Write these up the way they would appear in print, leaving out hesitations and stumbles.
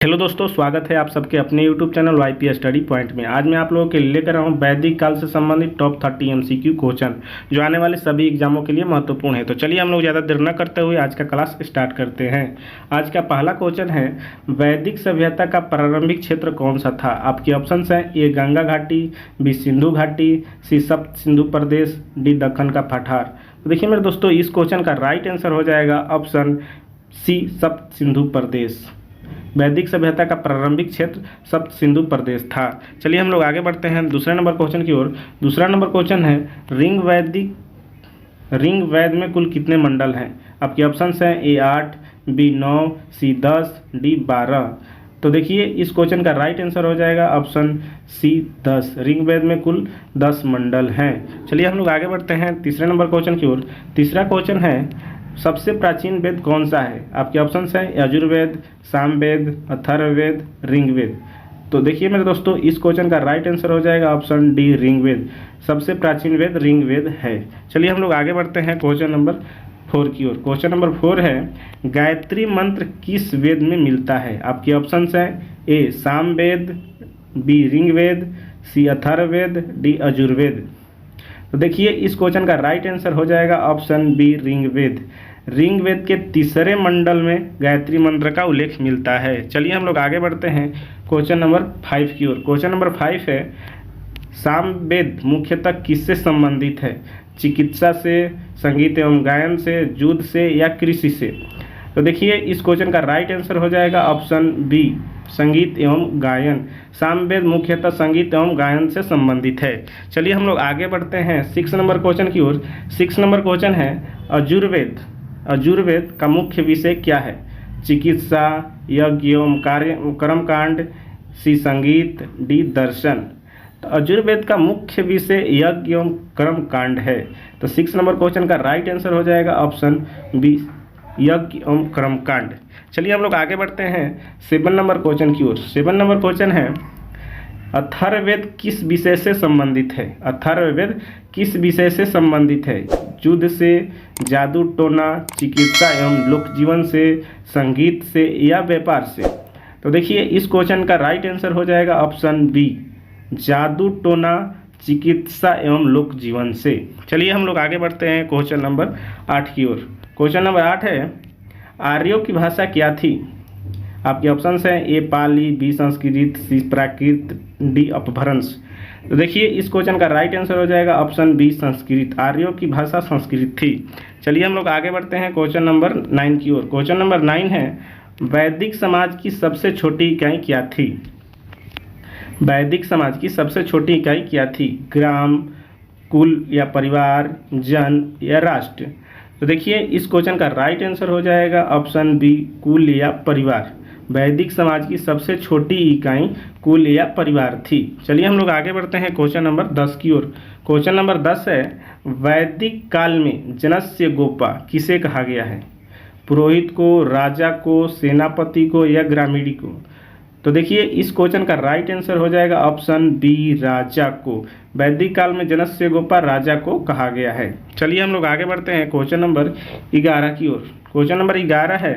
Hello दोस्तों, स्वागत है आप सबके अपने YouTube channel YP study point में। आज मैं आप लोगों के लिए लेकर आया हूँ वैदिक काल से संबंधित टॉप 30 MCQ क्वेश्चन जो आने वाले सभी एग्जामों के लिए महत्वपूर्ण है। तो चलिए हम लोग ज़्यादा देर न करते हुए आज का क्लास स्टार्ट करते हैं। आज का पहला क्वेश्चन है, वैदिक सभ्यता का प्रारंभिक क्षेत्र कौन सा था? आपके ऑप्शन हैं ए गंगा घाटी, बी सिंधु घाटी, सी सप्त सिंधु प्रदेश, डी दक्कन का पठार। तो देखिए मेरे दोस्तों, इस क्वेश्चन का राइट आंसर हो जाएगा ऑप्शन सी सप्त सिंधु प्रदेश। वैदिक सभ्यता का प्रारंभिक क्षेत्र सप्त सिंधु प्रदेश था। चलिए हम लोग आगे बढ़ते हैं दूसरे नंबर क्वेश्चन की ओर। दूसरा नंबर क्वेश्चन है, रिंग वैद में कुल कितने मंडल हैं? आपके ऑप्शंस हैं ए 8, बी 9, सी 10, डी 12। तो देखिए इस क्वेश्चन का राइट आंसर हो जाएगा ऑप्शन सी 10। रिंग वैद में कुल 10 मंडल हैं। चलिए हम लोग आगे बढ़ते हैं तीसरे नंबर क्वेश्चन की ओर। तीसरा क्वेश्चन है, सबसे प्राचीन वेद कौन सा है? आपके ऑप्शंस हैं यजुर्वेद, सामवेद, अथर्ववेद, ऋग्वेद। तो देखिए मेरे दोस्तों, इस क्वेश्चन का राइट आंसर हो जाएगा ऑप्शन डी ऋग्वेद। सबसे प्राचीन वेद ऋग्वेद है। चलिए हम लोग आगे बढ़ते हैं क्वेश्चन नंबर 4 की ओर। क्वेश्चन नंबर 4 है, गायत्री मंत्र किस वेद में मिलता है? आपके ऑप्शंस हैं ए सामवेद, बी ऋग्वेद, सी अथर्ववेद, डी यजुर्वेद। तो देखिए इस क्वेश्चन का राइट आंसर हो जाएगा ऑप्शन बी ऋग्वेद। ऋग्वेद के तीसरे मंडल में गायत्री मंत्र का उल्लेख मिलता है। चलिए हम लोग आगे बढ़ते हैं क्वेश्चन नंबर 5 की ओर। क्वेश्चन नंबर 5 है, सामवेद मुख्यतः किससे संबंधित है? चिकित्सा से, संगीत एवं गायन से, युद्ध से या कृषि से? तो देखिए इस क्वेश्चन का राइट आंसर हो जाएगा ऑप्शन बी संगीत एवं गायन। सामवेद मुख्यतः संगीत एवं गायन से संबंधित है। चलिए हम लोग आगे बढ़ते हैं 6 नंबर क्वेश्चन की ओर। 6 नंबर क्वेश्चन है, यजुर्वेद का मुख्य विषय क्या है? चिकित्सा, यज्ञ एवं कर्मकांड, सी संगीत, डी दर्शन। तो यजुर्वेद का मुख्य विषय यज्ञ एवं कर्मकांड है। तो 6 नंबर क्वेश्चन का राइट आंसर हो जाएगा ऑप्शन बी यज्ञ एवं कर्मकांड। चलिए हम लोग आगे बढ़ते हैं 7 नंबर क्वेश्चन की ओर। 7 नंबर क्वेश्चन है, अथर्ववेद किस विषय से संबंधित है? अथर्ववेद किस विषय से संबंधित है? युद्ध से, जादू टोना, चिकित्सा एवं लोक जीवन से, संगीत से या व्यापार से? तो देखिए इस क्वेश्चन का राइट आंसर हो जाएगा ऑप्शन बी जादू टोना, चिकित्सा एवं लोक जीवन से। चलिए हम लोग आगे बढ़ते हैं क्वेश्चन नंबर 8 की ओर। क्वेश्चन नंबर 8 है, आर्यों की भाषा क्या थी? आपके ऑप्शंस हैं ए पाली, बी संस्कृत, सी प्राकृत, डी अपभ्रंश। तो देखिए इस क्वेश्चन का राइट आंसर हो जाएगा ऑप्शन बी संस्कृत। आर्यों की भाषा संस्कृत थी। चलिए हम लोग आगे बढ़ते हैं क्वेश्चन नंबर 9 की ओर। क्वेश्चन नंबर 9 है, वैदिक समाज की सबसे छोटी इकाई क्या थी? वैदिक समाज की सबसे छोटी इकाई क्या थी? ग्राम, कुल या परिवार, जन या राष्ट्र? तो देखिए इस क्वेश्चन का राइट आंसर हो जाएगा ऑप्शन बी कुल या परिवार। वैदिक समाज की सबसे छोटी इकाई कुल या परिवार थी। चलिए हम लोग आगे बढ़ते हैं क्वेश्चन नंबर 10 की ओर। क्वेश्चन नंबर 10 है, वैदिक काल में जनस्य गोपा किसे कहा गया है? पुरोहित को, राजा को, सेनापति को या ग्रामीणी को? तो देखिए इस क्वेश्चन का राइट आंसर हो जाएगा ऑप्शन बी राजा को। वैदिक काल में जनस्य गोपा राजा को कहा गया है। चलिए हम लोग आगे बढ़ते हैं क्वेश्चन नंबर 11 की ओर। क्वेश्चन नंबर 11 है,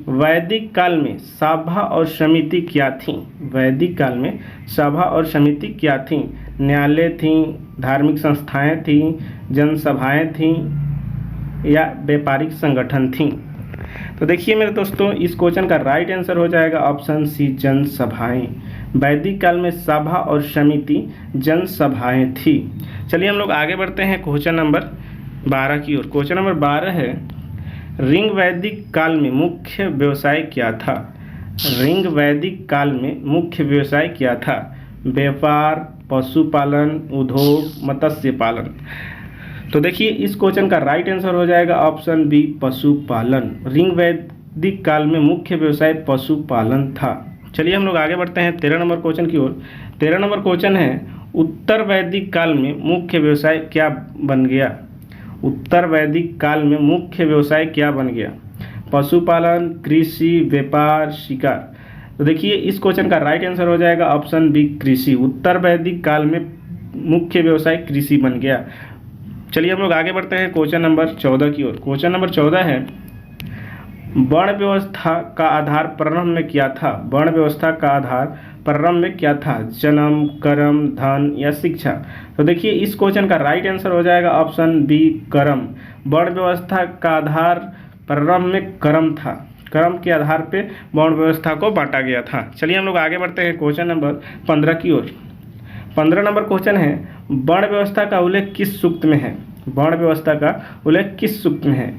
वैदिक काल में सभा और समिति क्या थी? वैदिक काल में सभा और समिति क्या थी? न्यायालय थी, धार्मिक संस्थाएं थी, जनसभाएं थी या व्यापारिक संगठन थी? तो देखिए मेरे दोस्तों, इस क्वेश्चन का राइट आंसर हो जाएगा ऑप्शन सी जनसभाएं। वैदिक काल में सभा और समिति जनसभाएं थी। चलिए हम लोग आगे बढ़ते हैं क्वेश्चन नंबर 12 की ओर। क्वेश्चन नंबर 12 है, ऋग वैदिक काल में मुख्य व्यवसाय क्या था? ऋग वैदिक काल में मुख्य व्यवसाय क्या था? व्यापार, पशुपालन, उद्योग, मत्स्य पालन? तो देखिए इस क्वेश्चन का राइट आंसर हो जाएगा ऑप्शन बी पशुपालन। ऋग वैदिक काल में मुख्य व्यवसाय पशुपालन था। चलिए हम लोग आगे बढ़ते हैं 13 नंबर क्वेश्चन की ओर। 13 नंबर क्वेश्चन है, उत्तर वैदिक काल में मुख्य व्यवसाय क्या बन गया? उत्तर वैदिक काल में मुख्य व्यवसाय क्या बन गया? पशुपालन, कृषि, व्यापार, शिकार? तो देखिए इस क्वेश्चन का राइट आंसर हो जाएगा ऑप्शन बी कृषि। उत्तर वैदिक काल में मुख्य व्यवसाय कृषि बन गया। चलिए हम लोग आगे बढ़ते हैं क्वेश्चन नंबर 14 की ओर। क्वेश्चन नंबर 14 है, वर्ण व्यवस्था का आधार प्रारंभ में क्या था? वर्ण व्यवस्था का आधार प्रारंभ में क्या था? जन्म, कर्म, धन या शिक्षा? तो देखिए इस क्वेश्चन का राइट आंसर हो जाएगा ऑप्शन बी, कर्म। वर्ण व्यवस्था का आधार प्रारंभ में कर्म था। कर्म के आधार पे वर्ण व्यवस्था को बांटा गया था। चलिए हम लोग आगे बढ़ते हैं क्वेश्चन नंबर 15 की ओर। 15 नंबर क्वेश्चन है, वर्ण व्यवस्था का उल्लेख किस सूक्त में है? वर्ण व्यवस्था का उल्लेख किस सूक्त में है?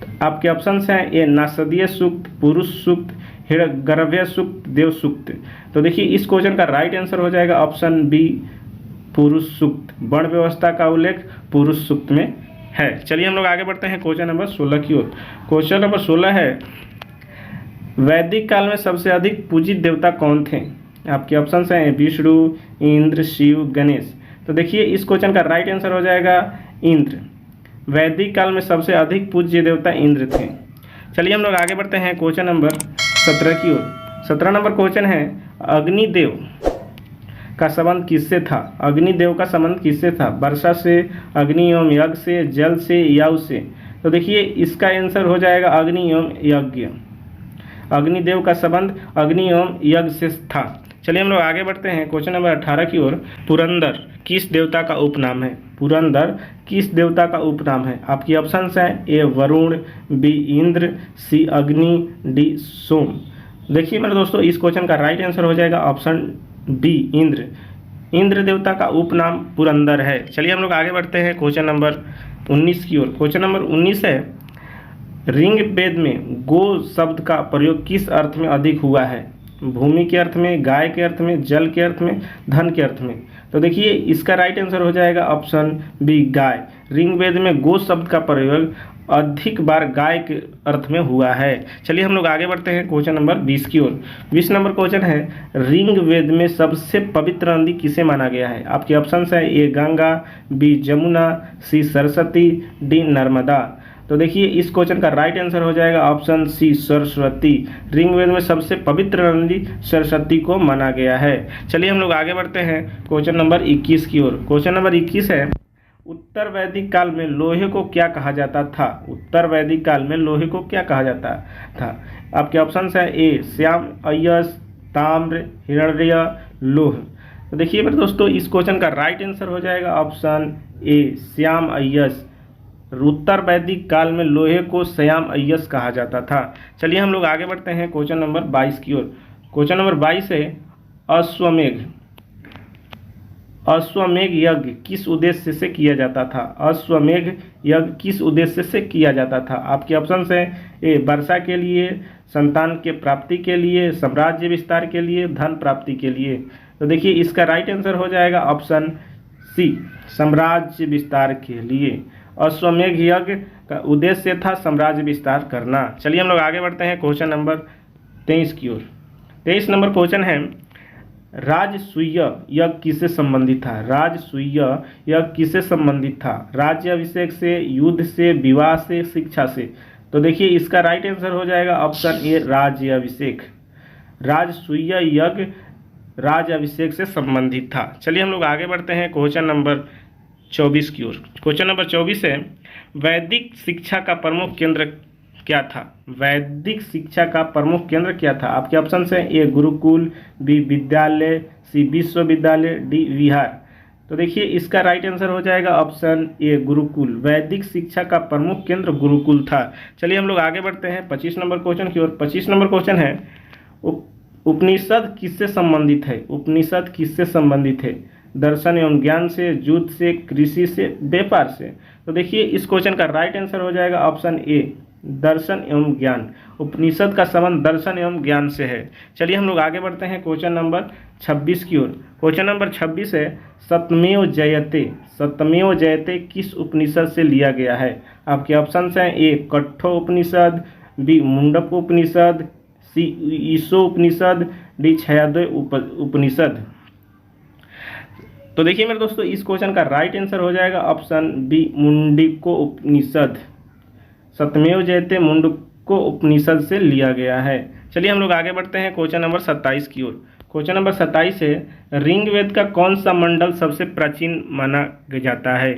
तो आपके ऑप्शंस हैं ए नासदीय सूक्त, पुरुष सूक्त, हिरण्यगर्भ सूक्त, देव सूक्त। तो देखिए इस क्वेश्चन का राइट आंसर हो जाएगा ऑप्शन बी, पुरुष सूक्त। वर्ण व्यवस्था का उल्लेख पुरुष सूक्त में है। चलिए हम लोग आगे बढ़ते हैं क्वेश्चन नंबर 16 की ओर। क्वेश्चन नंबर 16 है, वैदिक काल में सबसे अधिक पूजित देवता कौन थे? आपके ऑप्शंस हैं विष्णु, इंद्र, शिव, गणेश। तो देखिए इस क्वेश्चन का राइट आंसर हो जाएगा इंद्र। वैदिक काल में सबसे अधिक पूज्य देवता इंद्र थे। चलिए हम लोग आगे बढ़ते हैं क्वेश्चन नंबर 17 की ओर। 17 नंबर क्वेश्चन है, अग्निदेव का संबंध किससे था? अग्निदेव का संबंध किससे था? वर्षा से, अग्नि एवं यज्ञ से, जल से, याव से? तो देखिए इसका आंसर हो जाएगा अग्नि एवं यज्ञ। अग्निदेव का संबंध अग्नि एवं यज्ञ से था। चलिए हम लोग आगे बढ़ते हैं क्वेश्चन नंबर 18 की ओर। पुरंदर किस देवता का उपनाम है? पुरंदर किस देवता का उपनाम है? आपकी ऑप्शंस हैं ए वरुण, बी इंद्र, सी अग्नि, डी सोम। देखिए मेरे दोस्तों इस क्वेश्चन का राइट आंसर हो जाएगा ऑप्शन बी, इंद्र। इंद्र देवता का उपनाम पुरंदर है। चलिए हम लोग आगे बढ़ते हैं क्वेश्चन नंबर 19 की ओर। क्वेश्चन नंबर 19 है, ऋग्वेद में गो शब्द का प्रयोग किस अर्थ में अधिक हुआ है? भूमि के अर्थ में, गाय के अर्थ में, जल के अर्थ में, धन के अर्थ में? तो देखिए इसका राइट आंसर हो जाएगा ऑप्शन बी, गाय। ऋग्वेद में गो शब्द का प्रयोग अधिक बार गाय के अर्थ में हुआ है। चलिए हम लोग आगे बढ़ते हैं क्वेश्चन नंबर 20 की ओर। 20 नंबर क्वेश्चन है, ऋग्वेद में सबसे पवित्र नदी किसे माना गया है? आपके ऑप्शंस है ए गंगा, बी जमुना, सी सरस्वती, डी नर्मदा। तो देखिए इस क्वेश्चन का राइट आंसर हो जाएगा ऑप्शन सी, सरस्वती। ऋग्वेद में सबसे पवित्र नदी सरस्वती को माना गया है। चलिए हम लोग आगे बढ़ते हैं क्वेश्चन नंबर 21 की ओर। क्वेश्चन नंबर 21 है, उत्तर वैदिक काल में लोहे को क्या कहा जाता था? उत्तर वैदिक काल में लोहे को क्या कहा जाता था? आपके ऑप्शंस है ए श्याम अयस्क, ताम्र, हिरण्य, लोह। तो देखिए मेरे दोस्तों इस क्वेश्चन का राइट आंसर हो जाएगा ऑप्शन ए, श्याम अयस्क। उत्तर वैदिक काल में लोहे को श्याम अयस्क कहा जाता था। चलिए हम लोग आगे बढ़ते हैं क्वेश्चन नंबर 22 की ओर। क्वेश्चन नंबर 22 है, अश्वमेघ। अश्वमेघ यज्ञ किस उद्देश्य से किया जाता था? अश्वमेघ यज्ञ किस उद्देश्य से किया जाता था? आपके ऑप्शंस हैं ए वर्षा के लिए, संतान के प्राप्ति के लिए, साम्राज्य विस्तार के लिए, धन प्राप्ति के लिए। तो देखिए इसका राइट आंसर हो जाएगा ऑप्शन सी, साम्राज्य विस्तार के लिए। अश्वमेघ यज्ञ का उद्देश्य था साम्राज्य विस्तार करना। चलिए हम लोग आगे बढ़ते हैं क्वेश्चन नंबर 23 की ओर। 23 नंबर क्वेश्चन है, राजसूय यज्ञ किससे संबंधित था? राजसूय यज्ञ किससे संबंधित था? राज्य अभिषेक से, युद्ध से, विवाह से, शिक्षा से? तो देखिए इसका राइट आंसर हो जाएगा ऑप्शन ए, राज्य अभिषेक। राजसूय यज्ञ राज्य अभिषेक से संबंधित था। चलिए हम लोग आगे बढ़ते हैं क्वेश्चन नंबर 24 की ओर। क्वेश्चन नंबर 24 है, वैदिक शिक्षा का प्रमुख केंद्र क्या था? वैदिक शिक्षा का प्रमुख केंद्र क्या था? आपके ऑप्शन हैं ए गुरुकुल, बी विद्यालय, सी विश्वविद्यालय, डी विहार। तो देखिए इसका राइट आंसर हो जाएगा ऑप्शन ए, गुरुकुल। वैदिक शिक्षा का प्रमुख केंद्र गुरुकुल था। चलिए हम लोग आगे बढ़ते हैं 25 नंबर क्वेश्चन की ओर। 25 नंबर क्वेश्चन है, उपनिषद किससे संबंधित है? उपनिषद किससे संबंधित है? दर्शन एवं ज्ञान से, युद्ध से, कृषि से, व्यापार से? तो देखिए इस क्वेश्चन का राइट आंसर हो जाएगा ऑप्शन ए, दर्शन एवं ज्ञान। उपनिषद का संबंध दर्शन एवं ज्ञान से है। चलिए हम लोग आगे बढ़ते हैं क्वेश्चन नंबर 26 की ओर। क्वेश्चन नंबर 26 है, सत्यमेव जयते। सत्यमेव जयते किस उपनिषद से लिया गया है? आपके ऑप्शंस हैं ए कठोर उपनिषद, बी मुंडक उपनिषद, सी ईशो उपनिषद, डी छायादय उपनिषद। तो देखिए मेरे दोस्तों इस क्वेश्चन का राइट आंसर हो जाएगा ऑप्शन बी, मुंडको उपनिषद। सत्यमेव जयते मुंडको उपनिषद से लिया गया है। चलिए हम लोग आगे बढ़ते हैं क्वेश्चन नंबर 27 की ओर। क्वेश्चन नंबर 27 है, ऋग्वेद का कौन सा मंडल सबसे प्राचीन माना जाता है?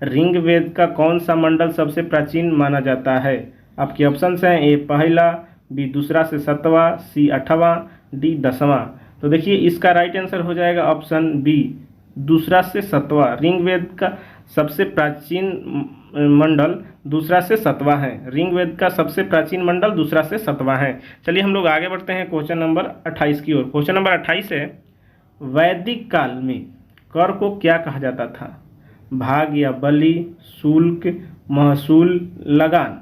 ऋग्वेद का कौन सा मंडल सबसे प्राचीन माना जाता है? आपके ऑप्शंस हैं ए पहला, बी दूसरा से 7वां, सी 8वां, डी 10वां। तो देखिए इसका राइट आंसर हो जाएगा ऑप्शन बी दूसरा से 7वां। ऋग्वेद का सबसे प्राचीन मंडल दूसरा से 7वां है। ऋग्वेद का सबसे प्राचीन मंडल दूसरा से 7वां है। चलिए हम लोग आगे बढ़ते हैं क्वेश्चन नंबर 28 की ओर। क्वेश्चन नंबर 28 है, वैदिक काल में कर को क्या कहा जाता था? भाग या बलि, शुल्क, महसूल, लगान।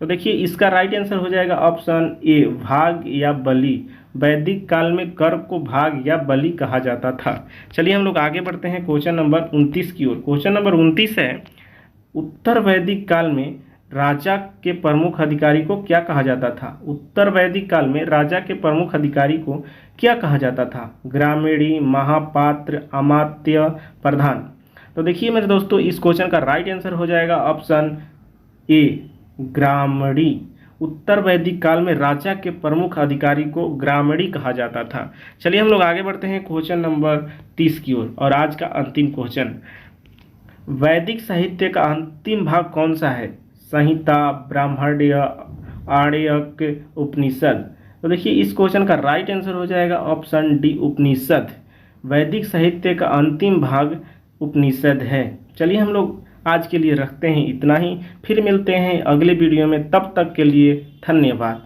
तो देखिए इसका राइट आंसर हो जाएगा ऑप्शन ए भाग या बलि। वैदिक काल में कर को भाग या बलि कहा जाता था। चलिए हम लोग आगे बढ़ते हैं क्वेश्चन नंबर 29 की ओर। क्वेश्चन नंबर 29 है, उत्तर वैदिक काल में राजा के प्रमुख अधिकारी को क्या कहा जाता था? उत्तर वैदिक काल में राजा के प्रमुख अधिकारी को क्या कहा जाता था? ग्रामीणी, महापात्र, अमात्य, प्रधान। तो देखिए मेरे दोस्तों इस क्वेश्चन का राइट आंसर हो जाएगा ऑप्शन ए ग्रामीणी। उत्तर वैदिक काल में राजा के प्रमुख अधिकारी को ग्रामीणी कहा जाता था। चलिए हम लोग आगे बढ़ते हैं क्वेश्चन नंबर 30 की ओर और आज का अंतिम क्वेश्चन, वैदिक साहित्य का अंतिम भाग कौन सा है? संहिता, ब्राह्मण्य, आर्यक, उपनिषद। तो देखिए इस क्वेश्चन का राइट आंसर हो जाएगा ऑप्शन डी उपनिषद। वैदिक साहित्य का अंतिम भाग उपनिषद है। चलिए हम लोग आज के लिए रखते हैं इतना ही, फिर मिलते हैं अगले वीडियो में। तब तक के लिए धन्यवाद।